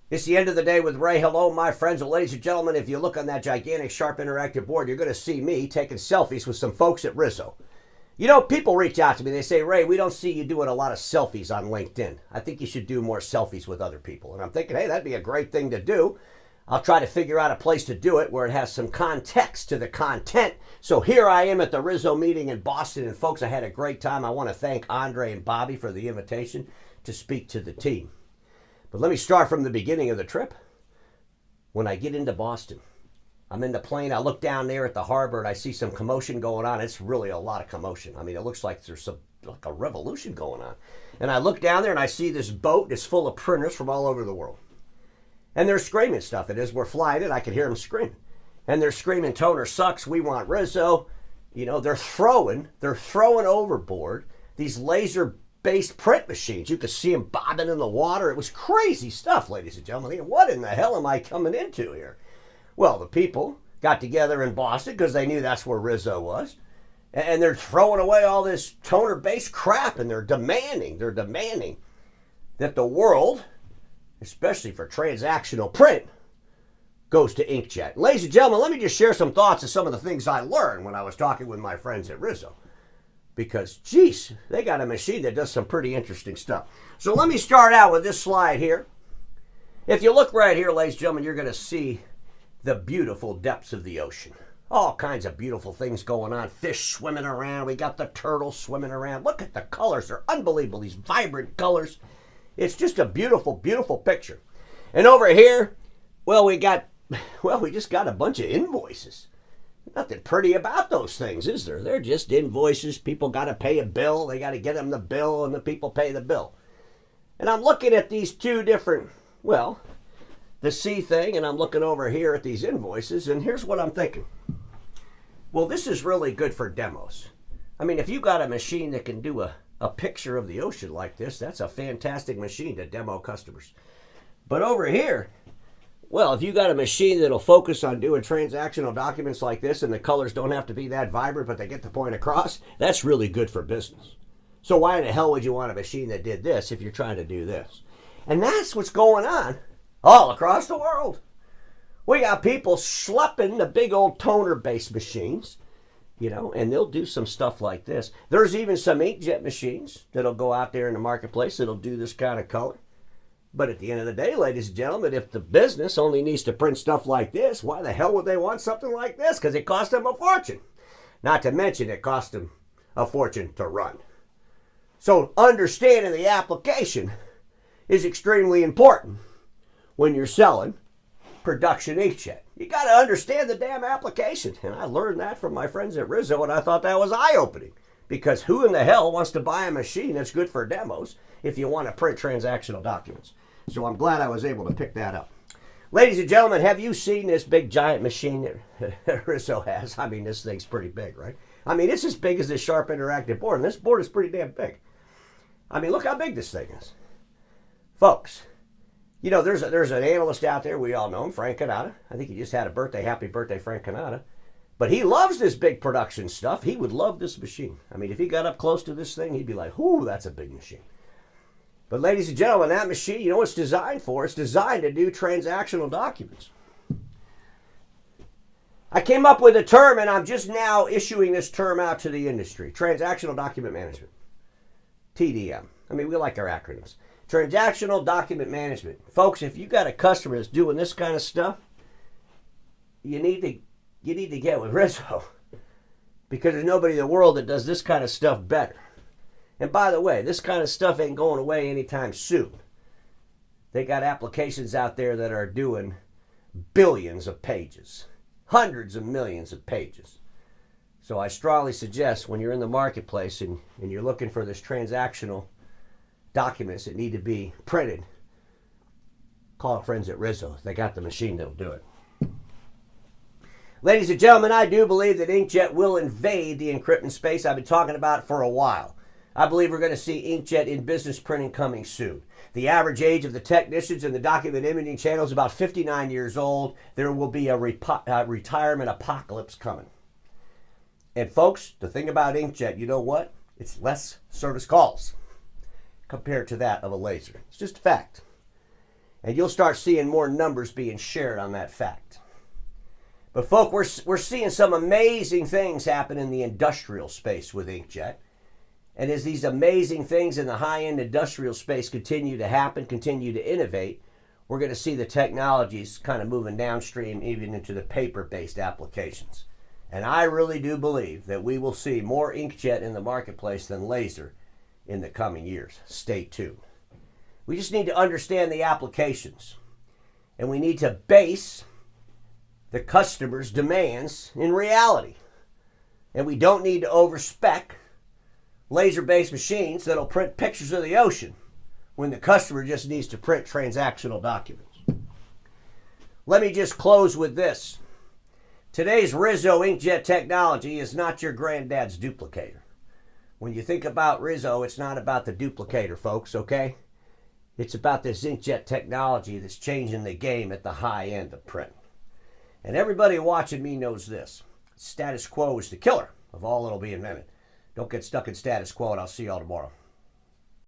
It's the end of the day with Ray. Hello, my friends. Well, ladies and gentlemen, if you look on that gigantic, sharp, interactive board, you're going to see me taking selfies with some folks at RISO. You know, people reach out to me. They say, Ray, we don't see you doing a lot of selfies on LinkedIn. I think you should do more selfies with other people. And I'm thinking, hey, that'd be a great thing to do. I'll try to figure out a place to do it where it has some context to the content. So here I am at the RISO meeting in Boston. And folks, I had a great time. I want to thank Andre and Bobby for the invitation to speak to the team. But let me start from the beginning of the trip. When I get into Boston, I'm in the plane. I look down there at the harbor and I see some commotion going on. It's really a lot of commotion. I mean, it looks like there's like a revolution going on. And I look down there and I see this boat that's full of printers from all over the world. And they're screaming stuff. And as we're flying it, I could hear them screaming. And they're screaming, toner sucks. We want RISO. You know, they're throwing overboard these laser-based print machines. You could see them bobbing in the water. It was crazy stuff, ladies and gentlemen. What in the hell am I coming into here? Well, the people got together in Boston because they knew that's where RISO was. And they're throwing away all this toner-based crap, and they're demanding that the world, especially for transactional print, goes to Inkjet. Ladies and gentlemen, let me just share some thoughts of some of the things I learned when I was talking with my friends at RISO. Because, geez, they got a machine that does some pretty interesting stuff. So let me start out with this slide here. If you look right here, ladies and gentlemen, you're going to see the beautiful depths of the ocean. All kinds of beautiful things going on. Fish swimming around. We got the turtles swimming around. Look at the colors. They're unbelievable. These vibrant colors. It's just a beautiful, beautiful picture. And over here, we just got a bunch of invoices. Nothing pretty about those things, is there? They're just invoices. People got to pay a bill. They got to get them the bill, and the people pay the bill. And I'm looking at these two different, the C thing, and I'm looking over here at these invoices, and here's what I'm thinking. Well, this is really good for demos. I mean, if you got a machine that can do a picture of the ocean like this, that's a fantastic machine to demo customers. But over here, if you got a machine that'll focus on doing transactional documents like this, and the colors don't have to be that vibrant, but they get the point across, that's really good for business. So why the hell would you want a machine that did this if you're trying to do this? And that's what's going on all across the world. We got people schlepping the big old toner-based machines, and they'll do some stuff like this. There's even some inkjet machines that'll go out there in the marketplace that'll do this kind of color. But at the end of the day, ladies and gentlemen, if the business only needs to print stuff like this, why the hell would they want something like this? Because it cost them a fortune. Not to mention it cost them a fortune to run. So understanding the application is extremely important when you're selling production inkjet. You got to understand the damn application. And I learned that from my friends at RISO, and I thought that was eye-opening. Because who in the hell wants to buy a machine that's good for demos if you want to print transactional documents? So I'm glad I was able to pick that up. Ladies and gentlemen, have you seen this big giant machine that RISO has? I mean, this thing's pretty big, right? I mean, it's as big as this sharp interactive board, and this board is pretty damn big. I mean, look how big this thing is. Folks, there's an analyst out there, we all know him, Frank Canada. I think he just had a birthday. Happy birthday, Frank Canada. But he loves this big production stuff. He would love this machine. I mean, if he got up close to this thing, he'd be like, "Ooh, that's a big machine." But ladies and gentlemen, that machine, you know what it's designed for? It's designed to do transactional documents. I came up with a term, and I'm just now issuing this term out to the industry. Transactional Document Management. TDM. I mean, we like our acronyms. Transactional Document Management. Folks, if you got a customer that's doing this kind of stuff, you need to get with RISO, because there's nobody in the world that does this kind of stuff better. And by the way, this kind of stuff ain't going away anytime soon. They got applications out there that are doing billions of pages, hundreds of millions of pages. So I strongly suggest when you're in the marketplace and you're looking for this transactional documents that need to be printed, call friends at RISO. They got the machine that'll do it. Ladies and gentlemen, I do believe that Inkjet will invade the encryption space I've been talking about for a while. I believe we're going to see Inkjet in business printing coming soon. The average age of the technicians in the document imaging channel is about 59 years old. There will be a retirement apocalypse coming. And folks, the thing about Inkjet, you know what? It's less service calls compared to that of a laser. It's just a fact. And you'll start seeing more numbers being shared on that fact. But folk, we're seeing some amazing things happen in the industrial space with Inkjet. And as these amazing things in the high-end industrial space continue to happen, continue to innovate, we're going to see the technologies kind of moving downstream even into the paper-based applications. And I really do believe that we will see more Inkjet in the marketplace than laser in the coming years. Stay tuned. We just need to understand the applications. And we need to base the customer's demands in reality. And we don't need to overspec laser-based machines that'll print pictures of the ocean when the customer just needs to print transactional documents. Let me just close with this. Today's RISO inkjet technology is not your granddad's duplicator. When you think about RISO, it's not about the duplicator, folks, okay? It's about this inkjet technology that's changing the game at the high end of print. And everybody watching me knows this. Status quo is the killer of all that'll be invented. Don't get stuck in status quo, and I'll see y'all tomorrow.